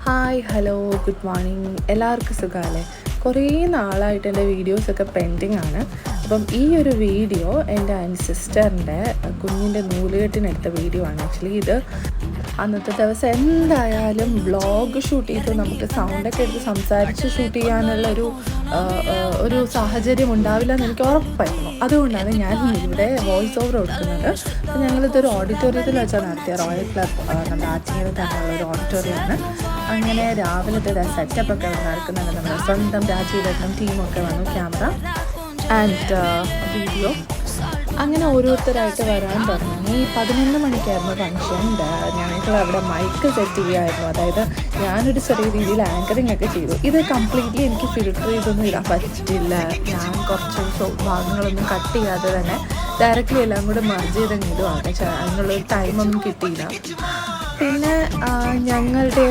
Hi hello good morning. എല്ലാവർക്കും സുഖമല്ലേ? കുറേ നാളായിട്ട് എൻ്റെ വീഡിയോസൊക്കെ പെൻഡിങ് ആണ്. അപ്പം ഈ ഒരു വീഡിയോ എൻ്റെ സിസ്റ്ററിൻ്റെ കുഞ്ഞിൻ്റെ നൂലുകെട്ടിനെടുത്ത വീഡിയോ ആണ്. ആക്ച്വലി ഇത് അന്നത്തെ ദിവസം എന്തായാലും വ്ളോഗ് ഷൂട്ട് ചെയ്ത് നമുക്ക് സൗണ്ടൊക്കെ എടുത്ത് സംസാരിച്ച് ഷൂട്ട് ചെയ്യാനുള്ള ഒരു സാഹചര്യം ഉണ്ടാവില്ല എന്ന് എനിക്ക് ഉറപ്പായിരുന്നു. അതുകൊണ്ടാണ് ഞാൻ ഇവിടെ വോയിസ് ഓവർ കൊടുക്കുന്നത്. അപ്പോൾ ഞങ്ങളിതൊരു ഓഡിറ്റോറിയത്തിൽ വെച്ചാൽ നടത്തിയ റോയൽ ക്ലബ് നമ്മുടെ ആറ്റിങ്ങൽ തന്നെയുള്ള ഒരു ഓഡിറ്റോറിയമാണ്. അങ്ങനെ രാവിലത്തെ സെറ്റപ്പൊക്കെ നടക്കുന്നുണ്ട്. നമ്മുടെ സ്വന്തം രാജീവേട്ടനും ടീമൊക്കെ വന്നു, ക്യാമറ ആൻഡ് വീഡിയോ. അങ്ങനെ ഓരോരുത്തരായിട്ട് വരാൻ തുടങ്ങി. 11 മണിക്കായിരുന്നു ഫംഗ്ഷൻ. ഞങ്ങൾ അവിടെ മൈക്ക് സെറ്റ് ചെയ്യുമായിരുന്നു. അതായത് ഞാനൊരു ചെറിയ രീതിയിൽ ആങ്കറിങ് ഒക്കെ ചെയ്തു. ഇത് കംപ്ലീറ്റ്ലി എനിക്ക് ഫിൽറ്റർ ചെയ്തൊന്നും ഇടാൻ പറ്റില്ല. ഞാൻ കുറച്ച് ഭാഗങ്ങളൊന്നും കട്ട് ചെയ്യാതെ തന്നെ ഡയറക്റ്റ്ലി എല്ലാം കൂടെ മർജ് ചെയ്തങ്ങ് ഇടുവാണ്. അതിനുള്ളൊരു ടൈമൊന്നും കിട്ടിയില്ല. പിന്നെ ഞങ്ങളുടെ